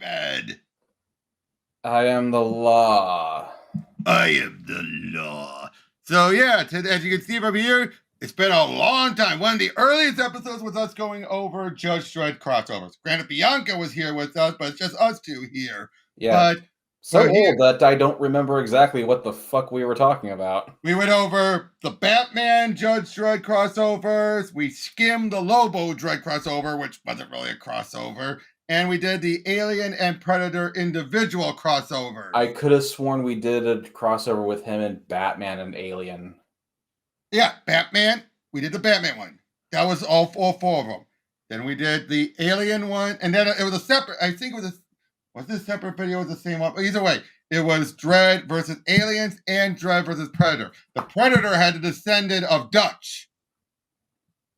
David. I am the law. I am the law. So yeah, as you can see from here, it's been a long time. One of the earliest episodes was us going over Judge Dredd crossovers. Granted, Bianca was here with us, but it's just us two here. Yeah. But so old that I don't remember exactly what the fuck we were talking about. We went over the Batman Judge Dredd crossovers. We skimmed the Lobo Dredd crossover, which wasn't really a crossover. And we did the Alien and Predator individual crossover. I could have sworn we did a crossover with him and Batman and Alien. Yeah, Batman. We did the Batman one. That was all four of them. Then we did the Alien one. And then it was a separate, I think it was this separate video? It was the same one. But either way, it was Dredd versus Aliens and Dredd versus Predator. The Predator had the descendant of Dutch.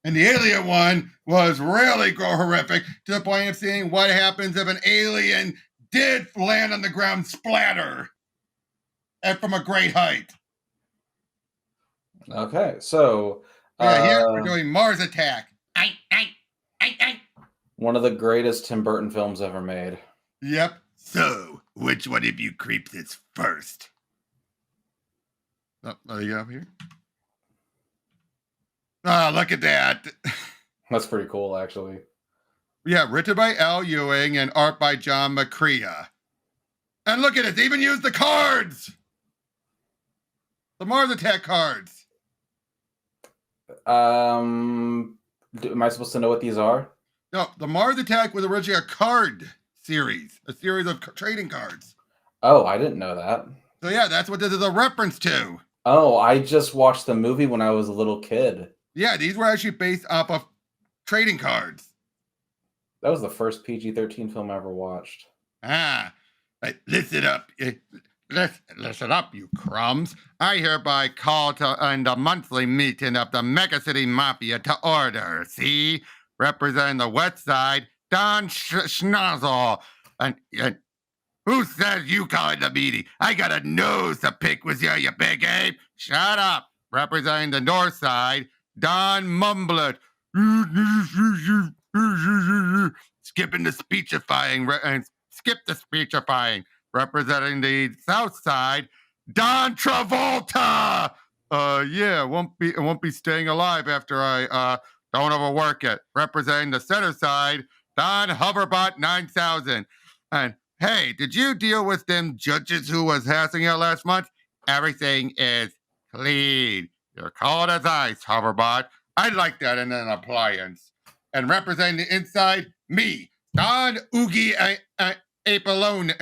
And the Alien one was really horrific to the point of seeing what happens if an alien did land on the ground splatter and from a great height. Okay, so... yeah, here we're doing Mars Attack. One of the greatest Tim Burton films ever made. Yep. So, which one of you creeps is first? Oh, there you go here. Oh, look at that. That's pretty cool, actually. Yeah, written by Al Ewing and art by John McCrea. And look at it, they even used the cards! The Mars Attack cards. Am I supposed to know what these are? No, the Mars Attack was originally a card series. A series of trading cards. Oh, I didn't know that. So yeah, that's what this is a reference to. Oh, I just watched the movie when I was a little kid. Yeah, these were actually based off of trading cards. That was the first PG-13 film I ever watched. Listen up. Listen up, you crumbs. I hereby call to the monthly meeting of the Mega-City Mafia to order. See? Representing the West Side, Don Schnozzle. And who says you call it the meeting? I got a nose to pick with you big ape. Shut up. Representing the North Side, Don Mumblet. Skipping the speechifying and skip the speechifying. Representing the South Side, Don Travolta. Yeah, won't be staying alive after I don't overwork it. Representing the Center Side, Don Hoverbot 9000. And hey, did you deal with them judges who was harassing out last month? Everything is clean. You're cold as ice, Hoverbot. I like that in an appliance. And representing the inside, me, Don Oogie Apolino,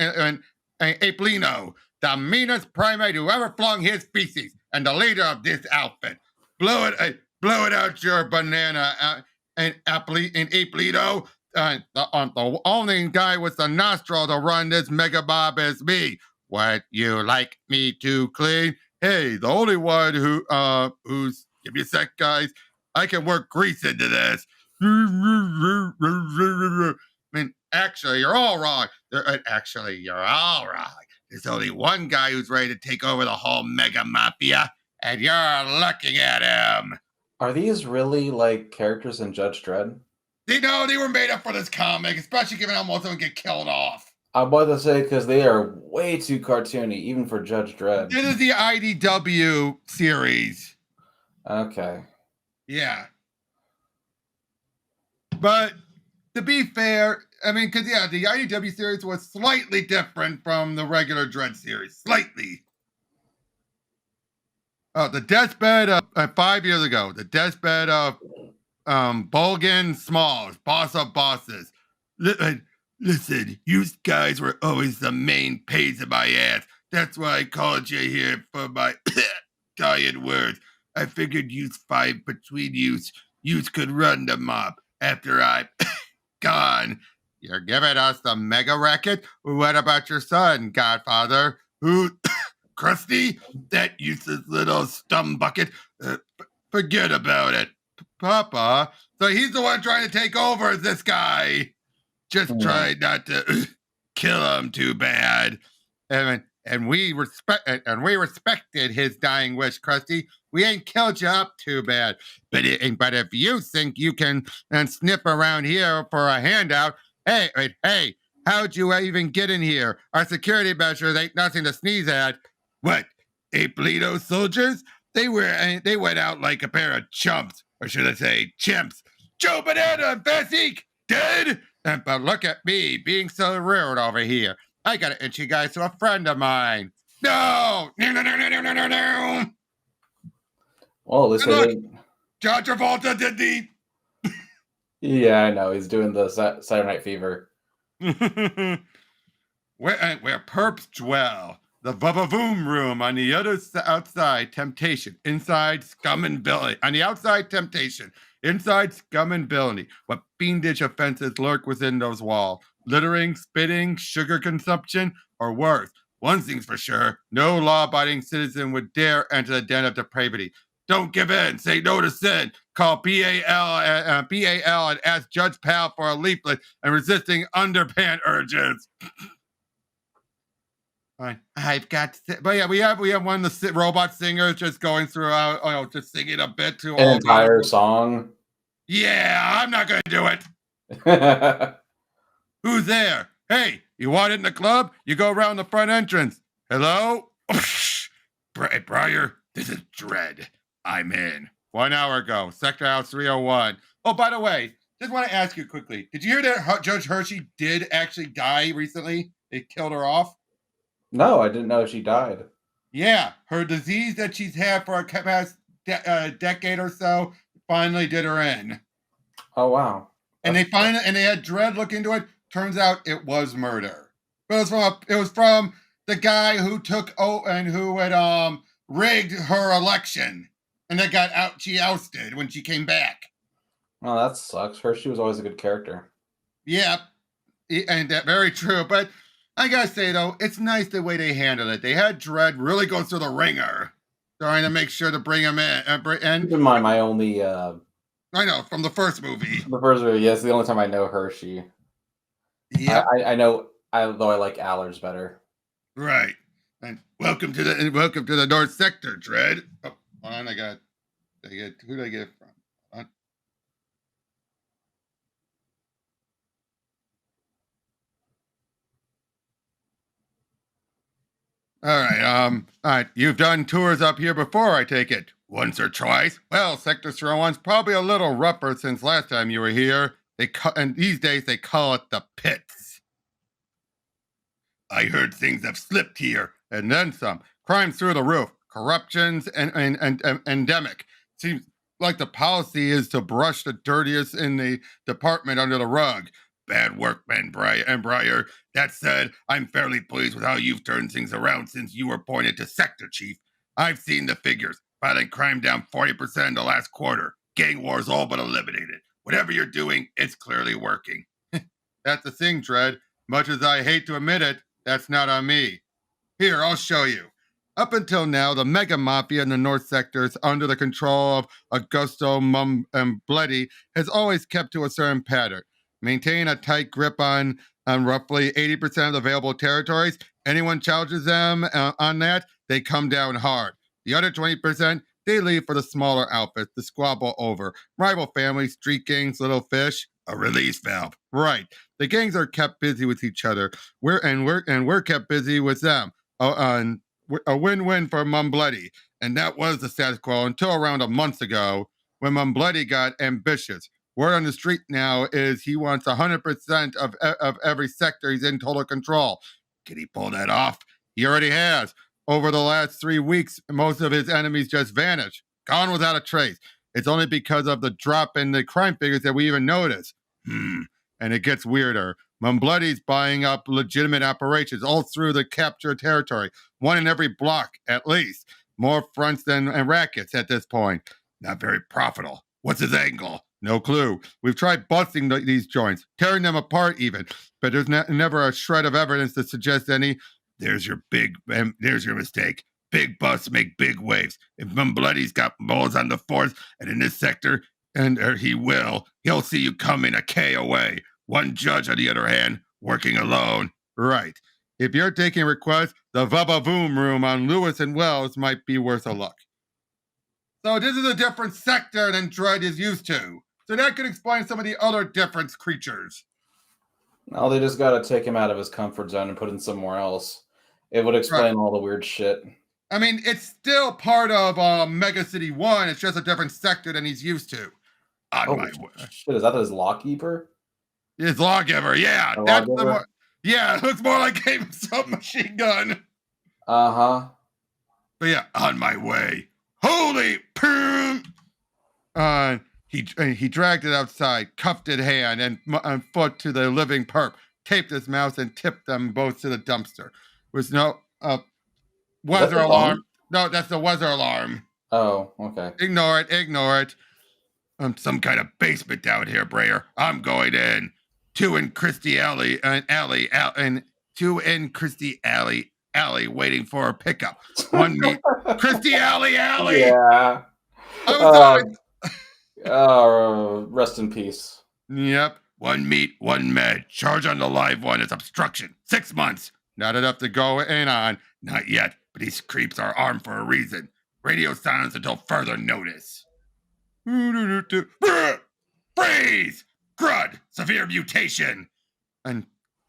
the meanest primate who ever flung his feces, and the leader of this outfit. Blow it out your banana, and Apolito. The only guy with the nostril to run this mega-bob is me. Would you like me to clean? Hey, the only one who's give me a sec, guys. I can work grease into this. I mean, actually, you're all wrong. Actually, you're all wrong. There's only one guy who's ready to take over the whole mega mafia, and you're looking at him. Are these really like characters in Judge Dredd? They were made up for this comic, especially given how most of them get killed off. I'm about to say, because they are way too cartoony, even for Judge Dredd. This is the IDW series. Okay. Yeah. But to be fair, I mean, because, yeah, the IDW series was slightly different from the regular Dredd series. Slightly. The deathbed of 5 years ago. The deathbed of Bolgan Smalls, boss of bosses. Listen, you guys were always the main pains in my ass. That's why I called you here for my dying words. I figured yous five between yous could run the mob after I'm gone. You're giving us the mega racket? What about your son, Godfather? Who, Krusty? That useless little bucket? Forget about it. Papa. So he's the one trying to take over this guy. Just try not to kill him too bad. And we respected his dying wish, Krusty. We ain't killed you up too bad. But if you think you can sniff around here for a handout, hey, How'd you even get in here? Our security measures ain't nothing to sneeze at. What? Apolito soldiers? They went out like a pair of chumps, or should I say chimps. Joe Banana and Basique, dead? But look at me being so rude over here. I gotta introduce you guys to a friend of mine. No! No. Well, at least they didn't. John Travolta did the... Yeah, I know. He's doing the Saturday Night Fever. where perps dwell. The Vavavoom room on the other outside temptation. Inside scum and villainy. On the outside temptation. Inside scum and villainy. What fiendish offenses lurk within those walls? Littering, spitting, sugar consumption, or worse. One thing's for sure. No law-abiding citizen would dare enter the den of depravity. Don't give in. Say no to sin. Call PAL and ask Judge Pal for a leaflet and resisting underpant urges. Fine. I've got, but yeah, we have one of the robot singers just going throughout, just singing a bit to an entire song. Yeah, I'm not gonna do it. Who's there? Hey, you want it in the club? You go around the front entrance. Hello, Briar. This is Dredd. I'm in. 1 hour ago, Sector House 301. Oh, by the way, just want to ask you quickly. Did you hear that Judge Hershey did actually die recently? They killed her off. No, I didn't know she died. Yeah, her disease that she's had for a past decade or so finally did her in. Oh wow! And they had Dredd look into it. Turns out it was murder. But it was from the guy who who had rigged her election, and that got out. She ousted when she came back. Oh, that sucks. Hershey was always a good character. Yeah, and that's very true. But I gotta say though, it's nice the way they handled it. They had Dredd really go through the ringer, trying to make sure to bring him in. Keep in mind, my only I know from the first movie. The first movie, yes, the only time I know Hershey. Yeah, I know. Though I like Allers better. Right. And welcome to the North Sector, Dredd. Oh, hold on, who did I get it from? All right, you've done tours up here before, I take it. Once or twice? Well, Sector 301's probably a little rougher since last time you were here. And these days they call it the pits. I heard things have slipped here, and then some. Crimes through the roof, corruptions, and endemic. Seems like the policy is to brush the dirtiest in the department under the rug. Bad work, Briar. That said, I'm fairly pleased with how you've turned things around since you were appointed to Sector Chief. I've seen the figures. Violent crime down 40% in the last quarter. Gang wars all but eliminated. Whatever you're doing, it's clearly working. That's the thing, Dredd. Much as I hate to admit it, that's not on me. Here, I'll show you. Up until now, the Mega Mafia in the North Sectors, under the control of Augusto Bloody, has always kept to a certain pattern. Maintain a tight grip on roughly 80% of the available territories. Anyone challenges them on that, they come down hard. The other 20%, they leave for the smaller outfits to squabble over. Rival families, street gangs, little fish, a release valve. Right. The gangs are kept busy with each other. We're kept busy with them. A win-win for Bloody. And that was the status quo until around a month ago when Bloody got ambitious. Word on the street now is he wants 100% of every sector he's in total control. Can he pull that off? He already has. Over the last 3 weeks, most of his enemies just vanished, gone without a trace. It's only because of the drop in the crime figures that we even notice. And it gets weirder. Bloody's buying up legitimate operations all through the captured territory, one in every block at least. More fronts than rackets at this point. Not very profitable. What's his angle? No clue. We've tried busting these joints, tearing them apart even, but there's never a shred of evidence to suggest any. There's your mistake. Big busts make big waves. If Bloody's got balls on the force and in this sector, and he'll see you coming a K away. One judge, on the other hand, working alone. Right. If you're taking requests, the Vavavoom room on Lewis and Wells might be worth a look. So this is a different sector than Dredd is used to. So that could explain some of the other different creatures. No, they just got to take him out of his comfort zone and put him somewhere else. It would explain all the weird shit. I mean, it's still part of Mega-City 1. It's just a different sector than he's used to. On my way. Shit, is that his lawkeeper? His lawgiver, yeah. That's the more, yeah, it looks more like a submachine gun. Uh-huh. But yeah, on my way. Holy poom! He dragged it outside, cuffed it hand and foot to the living perp, taped his mouth, and tipped them both to the dumpster. There was no weather alarm. No, that's the weather alarm. Oh, okay. Ignore it. Some kind of basement down here, Brayer. I'm going in. Two in Christie Alley, waiting for a pickup. One meet Christie Alley. Yeah. I'm sorry. Rest in peace. Yep. One meet, one med. Charge on the live one is obstruction. 6 months. Not enough to go in on. Not yet, but these creeps are armed for a reason. Radio silence until further notice. Freeze! Grud! Severe mutation! And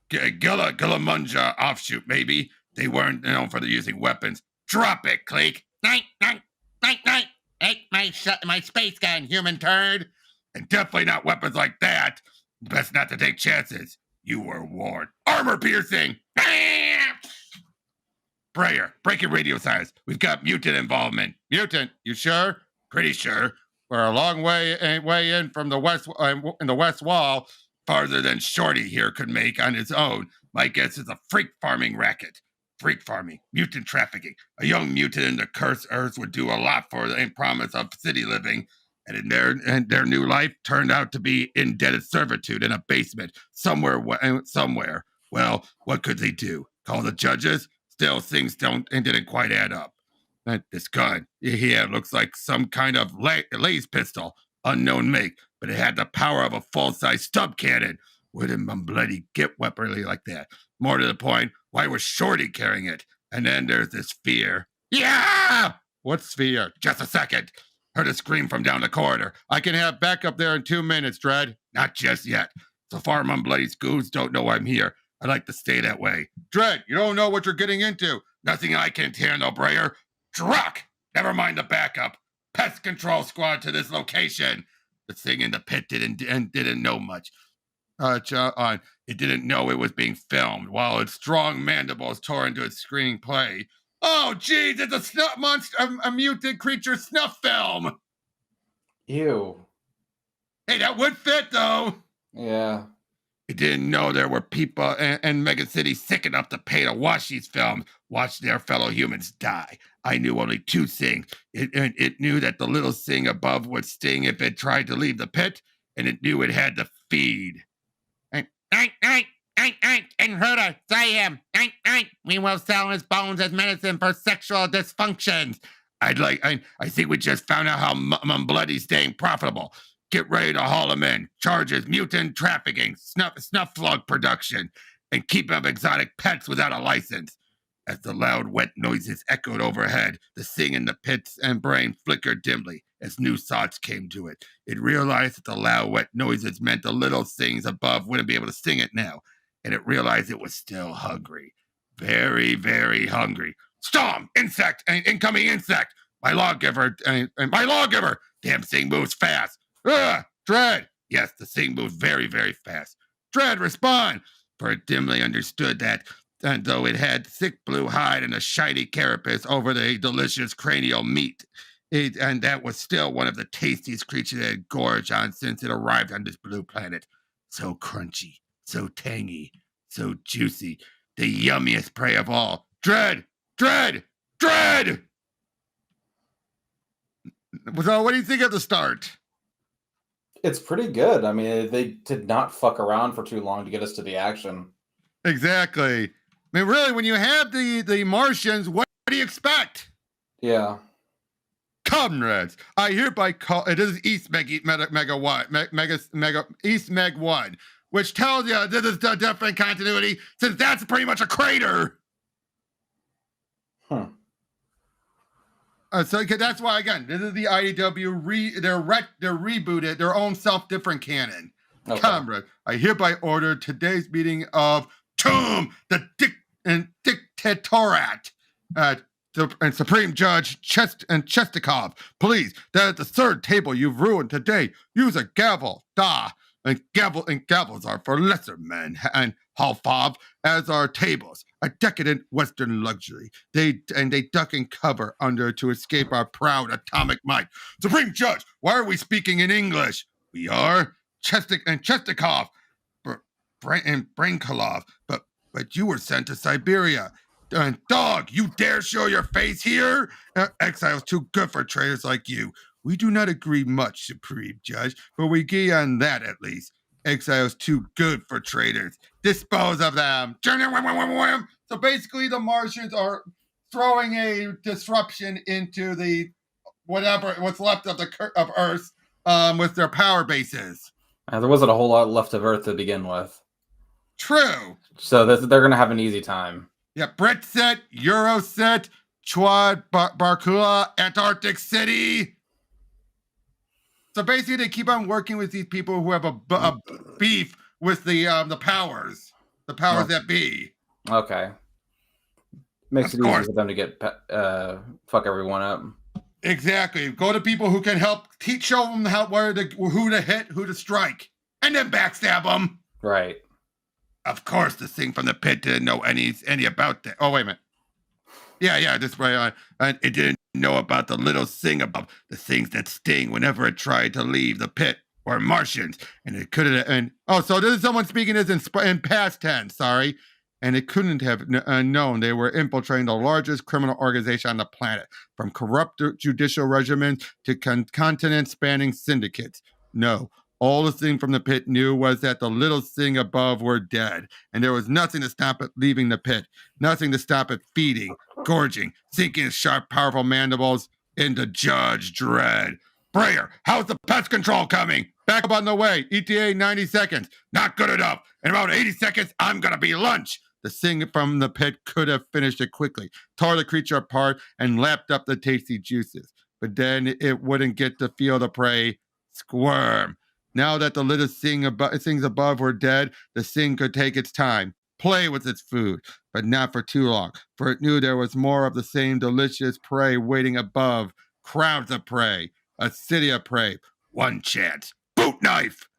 Gillamunja offshoot, maybe. They weren't known for using weapons. Drop it, Cleek! Night! Hey, my space gun, human turd! And definitely not weapons like that. Best not to take chances. You were warned. Armor piercing! Brayer, break your radio silence. We've got mutant involvement. Mutant, you sure? Pretty sure. We're a long way in from the west wall, farther than Shorty here could make on his own. My guess is a freak farming racket. Freak farming, mutant trafficking. A young mutant in the cursed earth would do a lot for the promise of city living, and their new life turned out to be indebted servitude in a basement somewhere. Well, what could they do? Call the judges? Still, things didn't quite add up. This gun, yeah, looks like some kind of laser pistol, unknown make, but it had the power of a full-size stub cannon. Where did my bloody get weaponry like that? More to the point, why was Shorty carrying it? And then there's this fear. Yeah! What's fear? Just a second. Heard a scream from down the corridor. I can have backup there in 2 minutes, Dredd. Not just yet. So far, my bloody scoos don't know I'm here. I'd like to stay that way. Dredd, you don't know what you're getting into. Nothing I can't handle, Brayer. Druck! Never mind the backup. Pest control squad to this location. The thing in the pit didn't know much. It didn't know it was being filmed while its strong mandibles tore into its screenplay. Oh, geez, it's a snuff monster, a mutant creature snuff film. Ew. Hey, that would fit, though. Yeah. It didn't know there were people in Mega-City sick enough to pay to watch these films, watch their fellow humans die. I knew only 2 things. It knew that the little thing above would sting if it tried to leave the pit, and it knew it had to feed. Intruder, say him. We will sell his bones as medicine for sexual dysfunctions. I think we just found out how Bloody's staying profitable. Get ready to haul him in. Charges, mutant trafficking, snuff slug production, and keep him exotic pets without a license. As the loud, wet noises echoed overhead, the thing in the pits and brain flickered dimly as new thoughts came to it. It realized that the loud, wet noises meant the little things above wouldn't be able to sing it now, and it realized it was still hungry. Very, very hungry. Storm! Insect! Incoming insect! My lawgiver! Damn thing moves fast! Dredd! Yes, the thing moved very, very fast. Dredd, respond! For it dimly understood that, and though it had thick blue hide and a shiny carapace over the delicious cranial meat, and that was still one of the tastiest creatures it had gorged on since it arrived on this blue planet. So crunchy, so tangy, so juicy, the yummiest prey of all. Dredd! Dredd! Dredd! So what do you think of the start? It's pretty good. I mean, they did not fuck around for too long to get us to the action. Exactly. I mean, really, when you have the Martians, what do you expect? Yeah. Comrades, I hereby call it is East East Meg 1, which tells you this is a different continuity since that's pretty much a crater. So that's why, again, this is the IDW they're rebooted their own self-different canon. Okay. Comrade, I hereby order today's meeting of Tomb, the Dictatorat, and Supreme Judge Chestikov. Please, that at the third table you've ruined today, use a gavel. And gavels are for lesser men, and halfov as are tables, a decadent Western luxury. They duck and cover under to escape our proud atomic might. Supreme Judge, why are we speaking in English? We are Chestikov, and Brainkolov, but you were sent to Siberia. Dog, you dare show your face here? Exile's too good for traitors like you. We do not agree much, Supreme Judge, but we agree on that at least. Exile's too good for traitors. Dispose of them. So basically, the Martians are throwing a disruption into the what's left of Earth with their power bases. There wasn't a whole lot left of Earth to begin with. True. So they're going to have an easy time. Yeah, Britset, Euroset, Chwad, Barkula, Antarctic City. So basically, they keep on working with these people who have a beef with the powers that be. Okay. Makes it easier for them to get fuck everyone up. Exactly. Go to people who can help show them who to hit, who to strike, and then backstab them. Right. Of course, the thing from the pit didn't know any about that. Oh, wait a minute. Yeah, this way. It didn't know about the little thing about the things that sting whenever it tried to leave the pit or Martians, and it couldn't. So this is someone speaking this in past tense. Sorry, and it couldn't have known they were infiltrating the largest criminal organization on the planet, from corrupt judicial regimens to continent-spanning syndicates. No. All the thing from the pit knew was that the little thing above were dead, and there was nothing to stop it leaving the pit, nothing to stop it feeding, gorging, sinking its sharp, powerful mandibles into Judge Dredd. Brayer, how's the pest control coming? Back up on the way. ETA 90 seconds. Not good enough. In about 80 seconds, I'm going to be lunch. The thing from the pit could have finished it quickly, tore the creature apart, and lapped up the tasty juices. But then it wouldn't get to feel the prey squirm. Now that the little things above were dead, the thing could take its time, play with its food, but not for too long, for it knew there was more of the same delicious prey waiting above, crowds of prey, a city of prey, one chance, boot knife!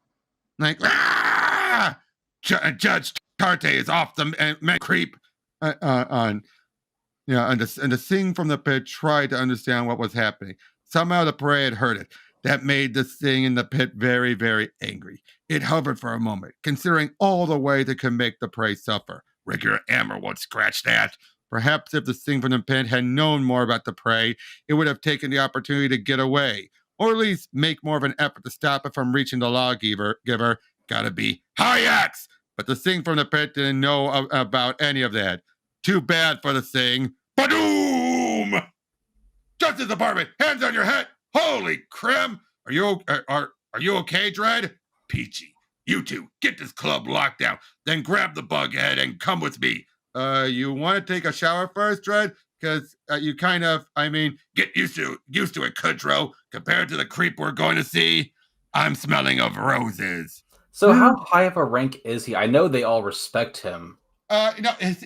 Like, ah! Judge Tarte is off the creep and the thing from the pit tried to understand what was happening. Somehow the prey had heard it. That made the thing in the pit very, very angry. It hovered for a moment, considering all the ways it could make the prey suffer. Regular hammer won't scratch that. Perhaps if the thing from the pit had known more about the prey, it would have taken the opportunity to get away, or at least make more of an effort to stop it from reaching the lawgiver. Gotta be Hayaks! But the thing from the pit didn't know about any of that. Too bad for the thing. Badoom! Justice Department, hands on your head! Holy crap! Are you okay, Dredd? Peachy, you two, get this club locked down, then grab the bug head and come with me. You want to take a shower first, Dredd? Because you get used to it, Kudrow. Compared to the creep we're going to see, I'm smelling of roses. So how high of a rank is he? I know they all respect him.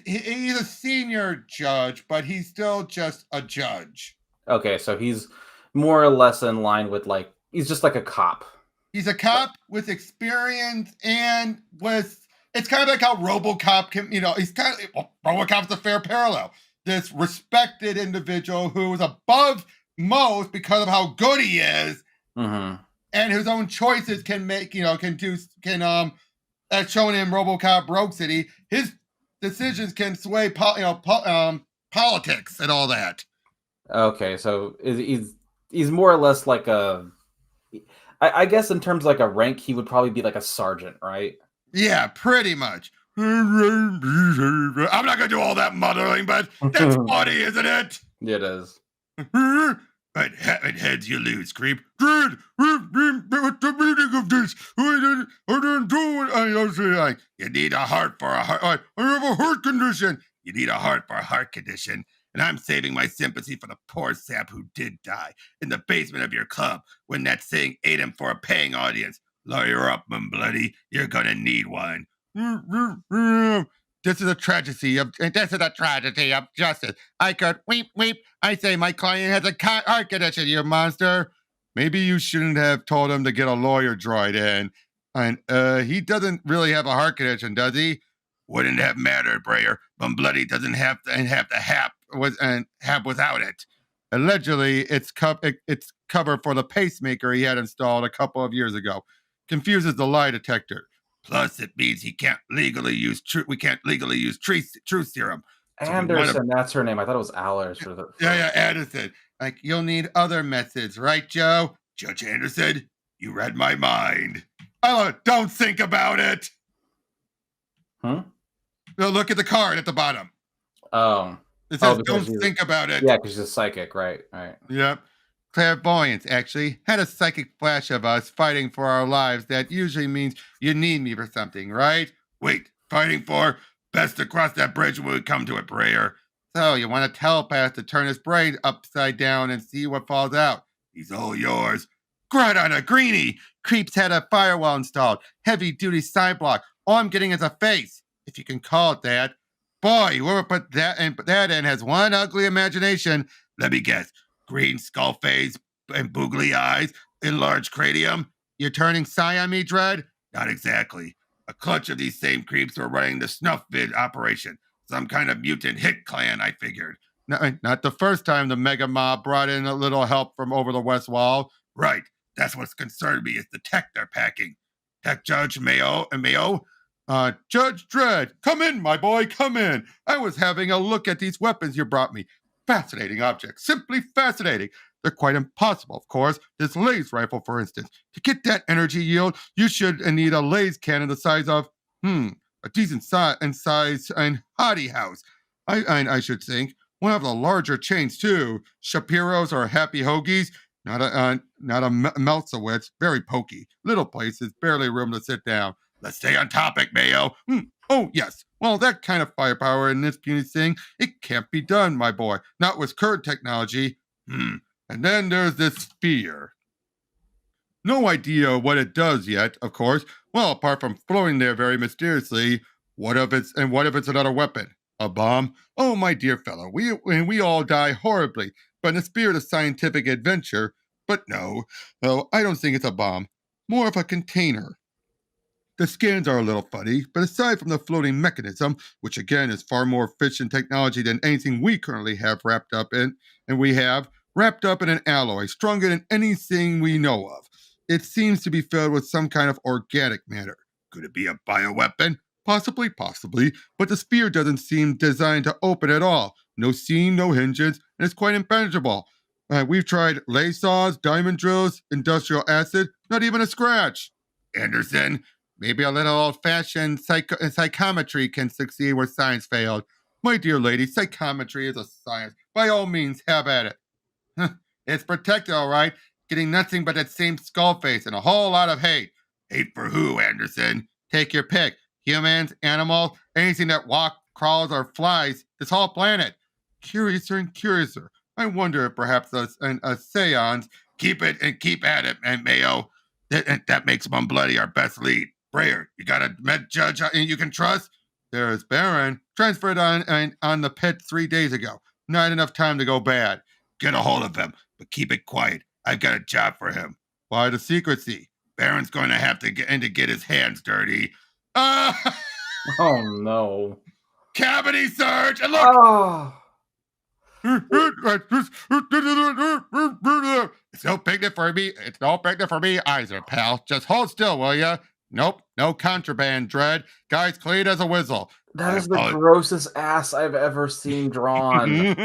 He's a senior judge, but he's still just a judge. Okay, so he's more or less in line with, like, he's just like a cop. He's a cop with experience and it's kind of like how RoboCop can, RoboCop's a fair parallel. This respected individual who is above most because of how good he is, and whose own choices as shown in RoboCop Rogue City, his decisions can sway politics and all that. Okay, so he's more or less like I guess in terms of like a rank, he would probably be like a sergeant, right? Yeah, pretty much. I'm not gonna do all that muttering, but that's funny, isn't it? It is. But heads you lose, creep. Dredd, what's the meaning of this? I didn't do it. You need a heart for a heart. I have a heart condition. You need a heart for a heart condition. And I'm saving my sympathy for the poor sap who did die in the basement of your club when that thing ate him for a paying audience. Lawyer up, my bloody. You're gonna need one. This is a tragedy of justice. I could weep, weep. I say my client has a heart condition, you monster. Maybe you shouldn't have told him to get a lawyer droid in. And he doesn't really have a heart condition, does he? Wouldn't have mattered, Brayer. Bloody doesn't have to have without it. Allegedly, it's cover for the pacemaker he had installed a couple of years ago. Confuses the lie detector. Plus, it means he can't legally use we can't legally use truth serum. So Anderson, that's her name. I thought it was Allers. Yeah, Anderson. Like, you'll need other methods, right, Joe? Judge Anderson, you read my mind. Don't think about it. Hmm? No, look at the card at the bottom. Oh. It says don't think about it. Yeah, because she's a psychic, right? Yep. Clairvoyance, actually. Had a psychic flash of us fighting for our lives. That usually means you need me for something, right? Wait, fighting for? Best to cross that bridge when we come to it, Brayer. So, you want a telepath to turn his brain upside down and see what falls out. He's all yours. Grat on a greenie! Creeps had a firewall installed. Heavy-duty side block. All I'm getting is a face, if you can call it that. Boy, whoever put that in has one ugly imagination. Let me guess. Green skull face and boogly eyes, enlarged cranium. You're turning Psy on me, Dredd? Not exactly. A clutch of these same creeps were running the snuff vid operation. Some kind of mutant hit clan, I figured. Not the first time the Mega Mob brought in a little help from over the West Wall. Right. That's what's concerned me is the tech they're packing. Tech Judge Mayo. Judge Dredd, come in, my boy, come in. I was having a look at these weapons you brought me. Fascinating objects, simply fascinating. They're quite impossible, of course. This laser rifle, for instance. To get that energy yield, you should need a laser cannon the size of, a decent size and hottie house. I should think. One of the larger chains, too. Shapiro's or Happy Hoagies. Not a Meltzowitz. Very pokey. Little places, barely room to sit down. Let's stay on topic, Mayo. Oh, yes. Well, that kind of firepower in this puny thing, it can't be done, my boy. Not with current technology. And then there's this sphere. No idea what it does yet, of course. Well, apart from floating there very mysteriously, what if it's another weapon? A bomb? Oh, my dear fellow, we all die horribly, but in the spirit of scientific adventure. But no, I don't think it's a bomb. More of a container. The scans are a little funny, but aside from the floating mechanism, which again is far more efficient technology than anything we currently have wrapped up in an alloy stronger than anything we know of. It seems to be filled with some kind of organic matter. Could it be a bioweapon? Possibly, but the sphere doesn't seem designed to open at all. No seam, no hinges, and it's quite impenetrable. We've tried lay saws, diamond drills, industrial acid, not even a scratch. Anderson, maybe a little old-fashioned psychometry can succeed where science failed. My dear lady, psychometry is a science. By all means, have at it. It's protected, all right, getting nothing but that same skull face and a whole lot of hate. Hate for who, Anderson? Take your pick. Humans, animals, anything that walks, crawls, or flies, this whole planet. Curiouser and curiouser. I wonder if perhaps a seance. Keep it and keep at it, and Mayo. That makes Mum Bloody our best lead. Brayer, you got a med judge you can trust? There's Baron. Transferred on the pit 3 days ago. Not enough time to go bad. Get a hold of him, but keep it quiet. I've got a job for him. Why the secrecy? Baron's going to have to get his hands dirty. Oh, no. Cavity search! And look! It's no picnic for me. It's no picnic for me either, pal. Just hold still, will ya? Nope, no contraband, Dredd. Guy's clean as a whistle. That is the grossest ass I've ever seen drawn.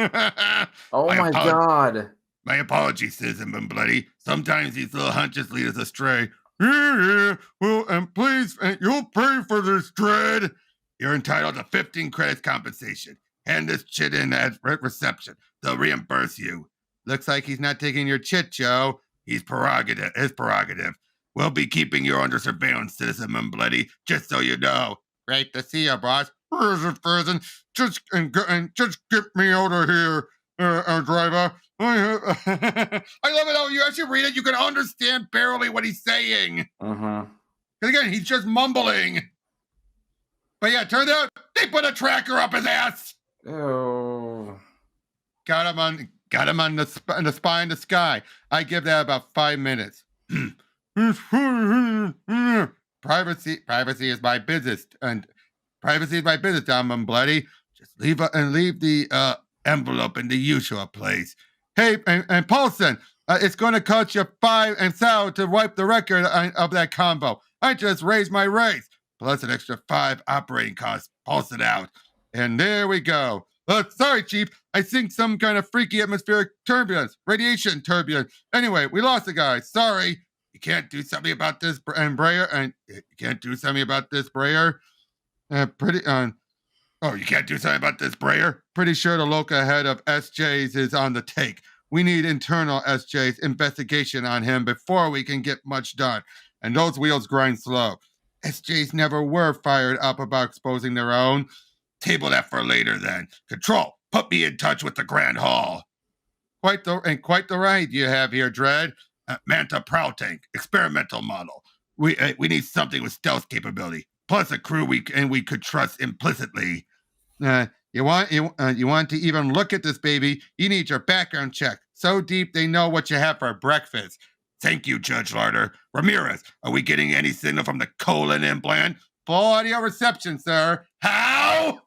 Oh my god. My apologies, Citizen Bloody. Sometimes these little hunches lead us astray. Well, and please, you'll pay for this, Dredd. You're entitled to 15 credits compensation. Hand this chit in at reception. They'll reimburse you. Looks like he's not taking your chit, Joe. His prerogative. We'll be keeping you under surveillance, Citizen Bloody, just so you know. Great to see you, boss. Where's it, Frozen? Just get me out of here, driver. I love it how you actually read it. You can understand barely what he's saying. Mm-hmm. Because again, he's just mumbling. But yeah, it turns out they put a tracker up his ass. Oh. Got him on the spy in the sky. I give that about 5 minutes. Privacy is my business, and privacy is my business, Don Bloody. Just leave the envelope in the usual place. Hey, and Paulson, it's going to cost you 5 and so to wipe the record of that combo. I just raised my rates, plus an extra 5 operating costs. Pulse it out, and there we go. Sorry, Chief. I think some kind of freaky atmospheric turbulence, radiation turbulence. Anyway, we lost the guy. Sorry. You can't do something about this, and Breyer. And you can't do something about this, Breyer. You can't do something about this, Breyer. Pretty sure the local head of SJ's is on the take. We need internal SJ's investigation on him before we can get much done. And those wheels grind slow. SJ's never were fired up about exposing their own. Table that for later, then. Control, put me in touch with the Grand Hall. Quite the ride you have here, Dredd. Manta Prowl Tank, experimental model. We need something with stealth capability, plus a crew we could trust implicitly. You want to even look at this baby? You need your background check so deep they know what you have for breakfast. Thank you, Judge Larder. Ramirez, are we getting any signal from the colon implant? Full audio reception, sir. How?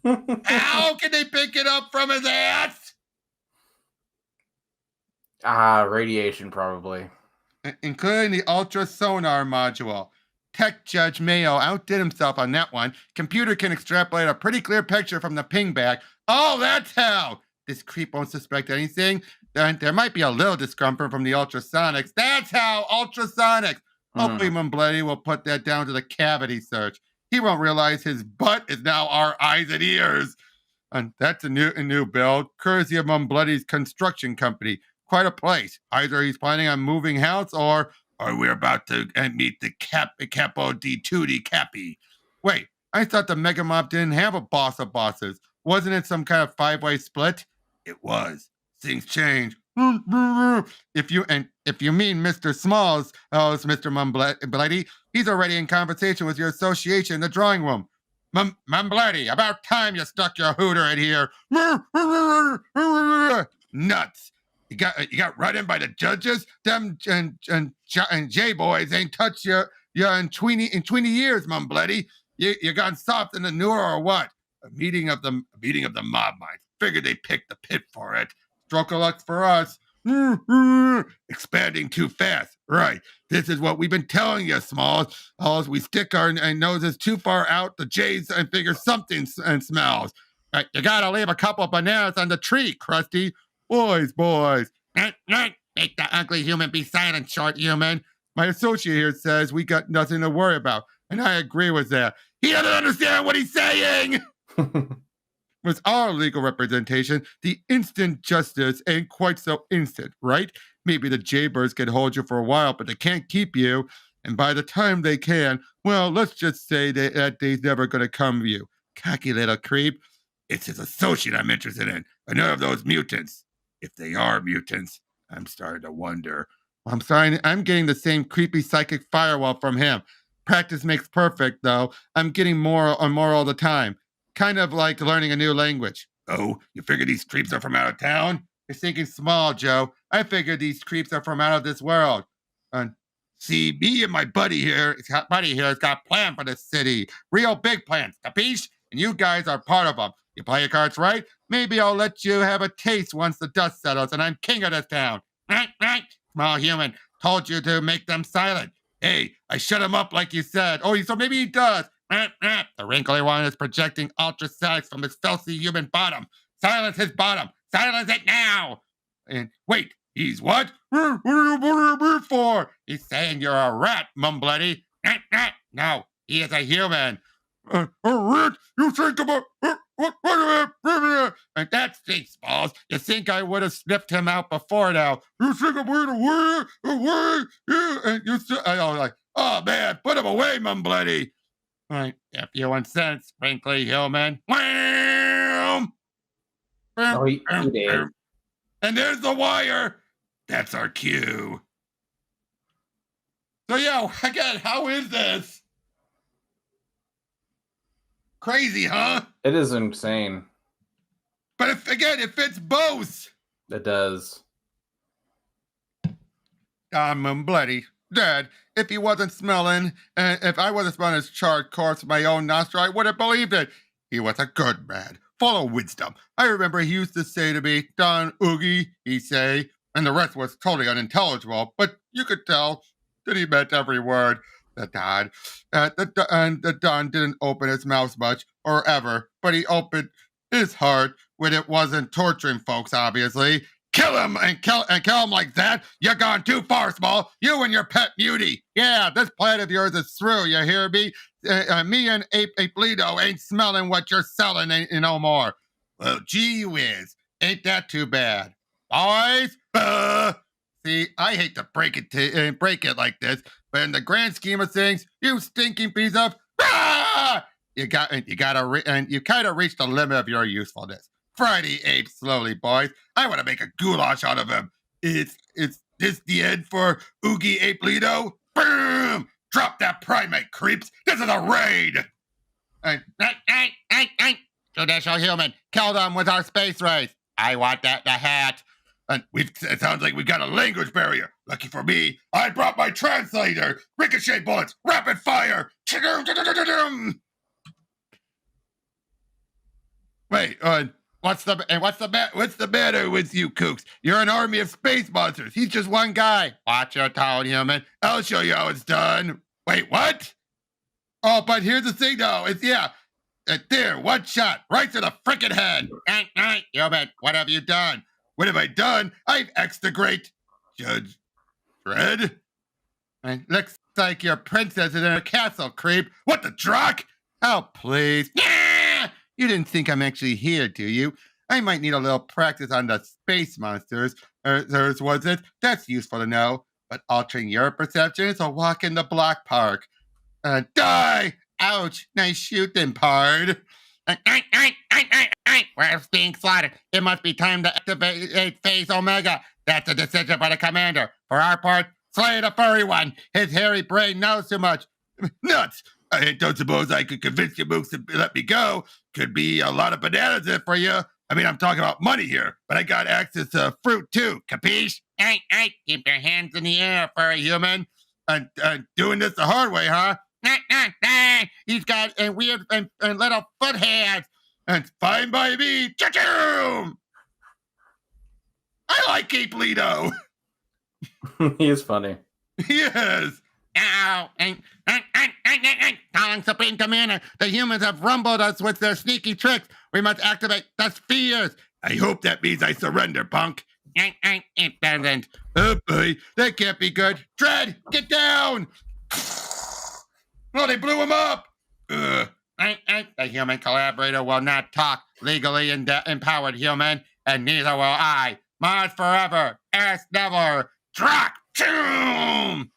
How can they pick it up from his ass? Radiation, probably. Including the ultra sonar module. Tech Judge Mayo outdid himself on that one. Computer can extrapolate a pretty clear picture from the pingback. Oh, that's how! This creep won't suspect anything. There might be a little discomfort from the ultrasonics. That's how! Ultrasonics! Hopefully Bloody will put that down to the cavity search. He won't realize his butt is now our eyes and ears. And that's a new build, courtesy of Bloody's construction company. Quite a place. Either he's planning on moving house or we're about to meet the Capo di Tutti Cappy. Wait, I thought the Mega Mob didn't have a boss of bosses. Wasn't it some kind of 5-way split? It was. Things change. If you mean Mr. Smalls, Mr. Bloody, he's already in conversation with your association in the drawing room. Bloody, about time you stuck your hooter in here. Nuts. You got run in by the judges. Them and J boys ain't touched you in 20 years, Bloody. You gone soft in the newer or what? A meeting of the mob minds. Figured they picked the pit for it. Stroke of luck for us. Expanding too fast. Right. This is what we've been telling you, Smalls. We stick our noses too far out the J's and figure something and smells. Right. You gotta leave a couple of bananas on the tree, Krusty. Boys. Make the ugly human be silent, short human. My associate here says we got nothing to worry about, and I agree with that. He doesn't understand what he's saying. With our legal representation, the instant justice ain't quite so instant, right? Maybe the Jaybirds can hold you for a while, but they can't keep you. And by the time they can, well, let's just say that day's never going to come to you. Cocky little creep. It's his associate I'm interested in. Another of those mutants. If they are mutants, I'm starting to wonder. I'm getting the same creepy psychic firewall from him. Practice makes perfect, though. I'm getting more and more all the time. Kind of like learning a new language. Oh, you figure these creeps are from out of town? You're thinking small, Joe. I figure these creeps are from out of this world. See, me and my buddy here has got a plan for this city. Real big plans, capiche? And you guys are part of them. You play your cards right? Maybe I'll let you have a taste once the dust settles and I'm king of this town. Right. Small human. Told you to make them silent. Hey, I shut him up like you said. Oh, so maybe he does. The wrinkly one is projecting ultrasonics from his filthy human bottom. Silence his bottom. Silence it now. And wait, he's what? What are you for? He's saying you're a rat, Bloody. No, he is a human. A rat? You think about what? And that's stinks, balls. You think I would have sniffed him out before now? You think I'm away? Yeah. And you like, oh man, put him away, Bloody. Right, if you want sense, frankly, human. Oh, he did. And there's the wire. That's our cue. So, yeah, again, how is this? Crazy, huh? It is insane. But it fits both. It does. I'm bloody dead. If he wasn't smelling, if I wasn't smelling his charred corpse with my own nostril, I would have believed it. He was a good man, full of wisdom. I remember he used to say to me, Don Oogie, he say, and the rest was totally unintelligible, but you could tell that he meant every word. The Don didn't open his mouth much, or ever, but he opened his heart when it wasn't torturing folks, obviously. Kill him and kill him like that. You're gone too far, Small. You and your pet Muty. Yeah, this plan of yours is through. You hear me? Me and Ape Lido ain't smelling what you're selling ain't no more. Well, gee whiz, ain't that too bad, boys? See, I hate to break it like this, but in the grand scheme of things, you stinking piece of you kind of reached the limit of your usefulness. Friday Ape, slowly, boys. I want to make a goulash out of him. Is this the end for Oogie Ape Lido? Boom! Drop that primate, creeps. This is a raid. Judicial human, kill them with our space race. I want the hat. And it sounds like we've got a language barrier. Lucky for me, I brought my translator. Ricochet bullets, rapid fire. Wait, what's the matter with you kooks? You're an army of space monsters. He's just one guy. Watch your tone, human. I'll show you how it's done. Wait, what? Oh, but here's the thing, though. There, one shot, right to the frickin' head. Human, what have you done? What have I done? I've X'd the great Judge Dredd. It looks like your princess is in a castle, creep. What the drock? Oh, please. You didn't think I'm actually here, do you? I might need a little practice on the space monsters. Was it? That's useful to know. But altering your perception is a walk in the block park. Die! Ouch! Nice shooting, pard. We're being slaughtered. It must be time to activate Phase Omega. That's a decision by the commander. For our part, slay the furry one. His hairy brain knows too much. Nuts! I don't suppose I could convince you mooks to let me go. Could be a lot of bananas in it for you. I mean, I'm talking about money here, but I got access to fruit too. Capiche? Keep your hands in the air, furry human. Doing this the hard way, huh? He's got a weird and little foot hands. And fine by me. Cha-choom! I like Ape Lido. He is funny. Yes. Ow! Calling Supreme Commander, the humans have rumbled us with their sneaky tricks. We must activate the spheres. I hope that means I surrender, punk. It doesn't. Oh boy, that can't be good. Dredd, get down! Oh, they blew him up. The human collaborator will not talk. Legally empowered human, and neither will I. Mars forever, Earth never. Drock! Choom!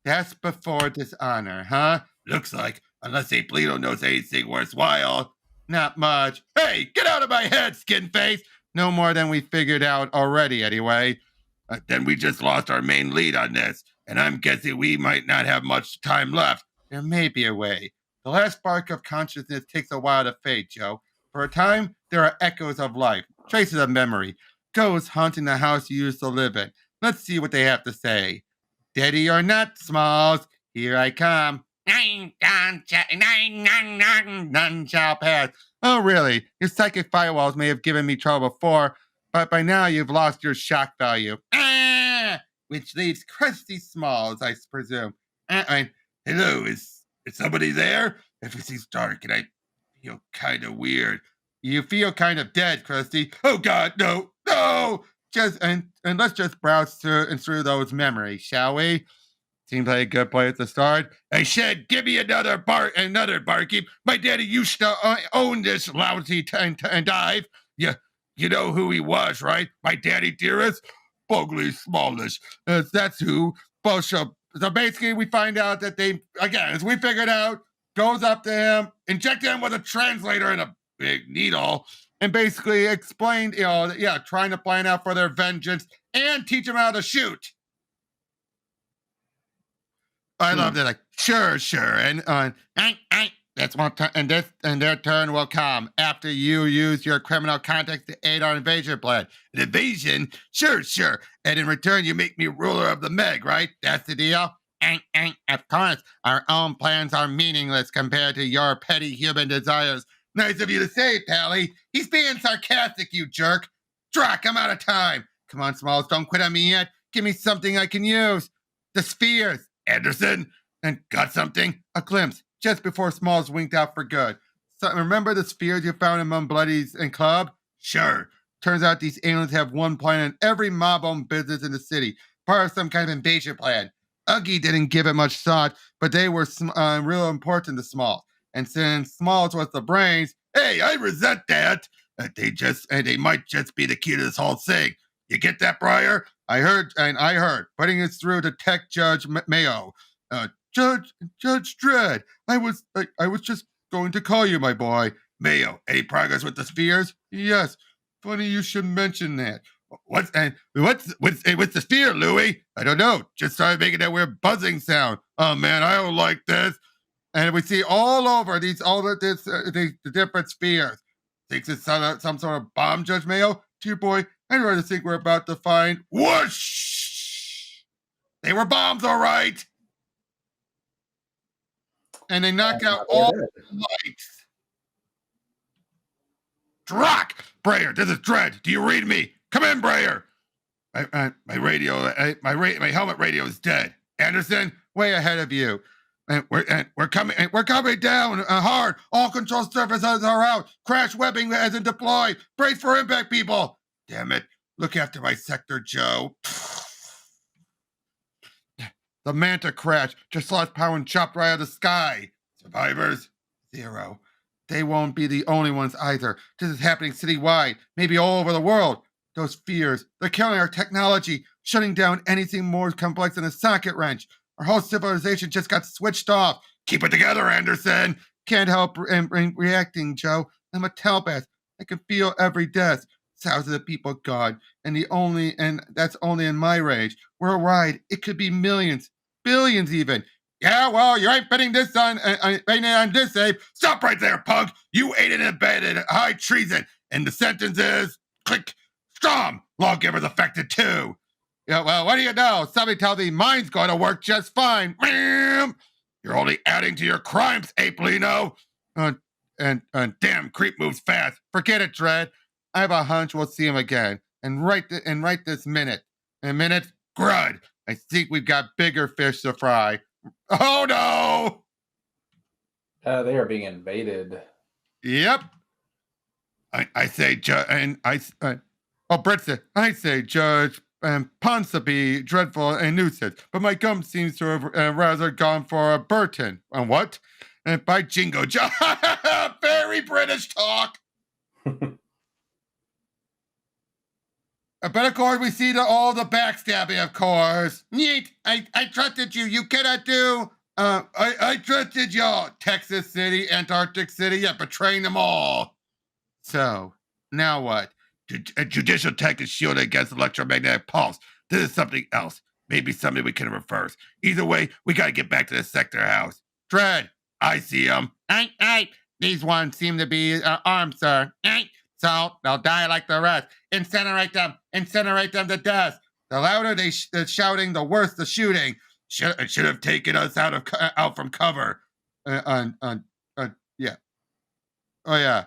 That's before dishonor, huh? Looks like, unless Ape Lido knows anything worthwhile. Not much. Hey, get out of my head, skin face! No more than we figured out already, anyway. Then we just lost our main lead on this, and I'm guessing we might not have much time left. There may be a way. The last spark of consciousness takes a while to fade, Joe. For a time, there are echoes of life, traces of memory, ghosts haunting the house you used to live in. Let's see what they have to say. Steady or not, Smalls, here I come. None shall pass. Oh, really? Your psychic firewalls may have given me trouble before, but by now you've lost your shock value. Which leaves Krusty Smalls, I presume. Hello, is somebody there? Everything's dark and I feel kind of weird. You feel kind of dead, Krusty. Oh God, no! Just and let's just browse through those memories, shall we? Seems like a good place to start. Hey, Shed, give me another barkeep. My daddy used to own this lousy and dive. You know who he was, right? My daddy dearest, Bugly Smallish. That's who. So basically, we find out that as we figured out, goes up to him, inject him with a translator and a big needle. and basically explained, trying to plan out for their vengeance and teach them how to shoot. I loved it. Like, sure, and that's one time, and their turn will come after you use your criminal contacts to aid our invasion plan. An invasion? Sure. And in return, you make me ruler of the Meg, right? That's the deal. Of course, our own plans are meaningless compared to your petty human desires. Nice of you to say, Pally. He's being sarcastic, you jerk. Drac, I'm out of time. Come on, Smalls, don't quit on me yet. Give me something I can use. The spheres. Anderson, and got something? A glimpse, just before Smalls winked out for good. So, remember the spheres you found among Bloody's and Club? Sure. Turns out these aliens have one plan in every mob-owned business in the city, part of some kind of invasion plan. Uggy didn't give it much thought, but they were real important to Smalls. And since Smalls was the brains, hey, I resent that. They might just be the key to this whole thing. You get that, Briar? I heard. Putting it through to Tech Judge Mayo. Judge Dredd. I was just going to call you, my boy. Mayo, any progress with the spheres? Yes. Funny you should mention that. What's the sphere, Louie? I don't know. Just started making that weird buzzing sound. Oh man, I don't like this. And we see all over the different spheres. Thinks it's some sort of bomb, Judge Mayo? Dear boy, I'd rather think we're about to find whoosh. They were bombs, all right. And they knock out all the lights. Drac! Brayer, this is Dredd. Do you read me? Come in, Brayer. My helmet radio is dead. Anderson, way ahead of you. And we're coming down hard. All control surfaces are out. Crash webbing hasn't deployed. Brace for impact, people. Damn it. Look after my sector, Joe. The Manta crash just lost power and chopped right out of the sky. Survivors? 0. They won't be the only ones either. This is happening citywide, maybe all over the world. Those fears, they're killing our technology, shutting down anything more complex than a socket wrench. Our whole civilization just got switched off. Keep it together, Anderson. Can't help reacting, Joe. I'm a telepath. I can feel every death. Thousands of people gone, and that's only in my range. We're a ride. It could be millions, billions even. Yeah, well, you ain't betting this on this, Abe. Stop right there, punk. You aided and abetted high treason. And the sentence is, click, Strom. Lawgivers affected too. Yeah, well, what do you know? Somebody tell me mine's going to work just fine. You're only adding to your crimes, Ape Lino. And damn, creep moves fast. Forget it, Dredd. I have a hunch we'll see him again. And right this minute. In a minute, Grud. I think we've got bigger fish to fry. Oh no! They are being invaded. Yep. I say Judge, and Brett said, I say Judge Ponsonby, dreadful and nuisance, but my gum seems to have rather gone for a Burton. And what? And by jingo, very British talk. But of course, we see all the backstabbing, of course. Neat. I trusted you. You cannot do. I trusted y'all. Texas City, Antarctic City, betraying them all. So, now what? A judicial tech is shielded against electromagnetic pulse. This is something else. Maybe something we can reverse. Either way, we gotta get back to the sector house. Dredd, I see them. These ones seem to be armed, sir. So they'll die like the rest. Incinerate them to death. The louder they're shouting, the worse the shooting. It should have taken us out from cover. Yeah. Oh yeah.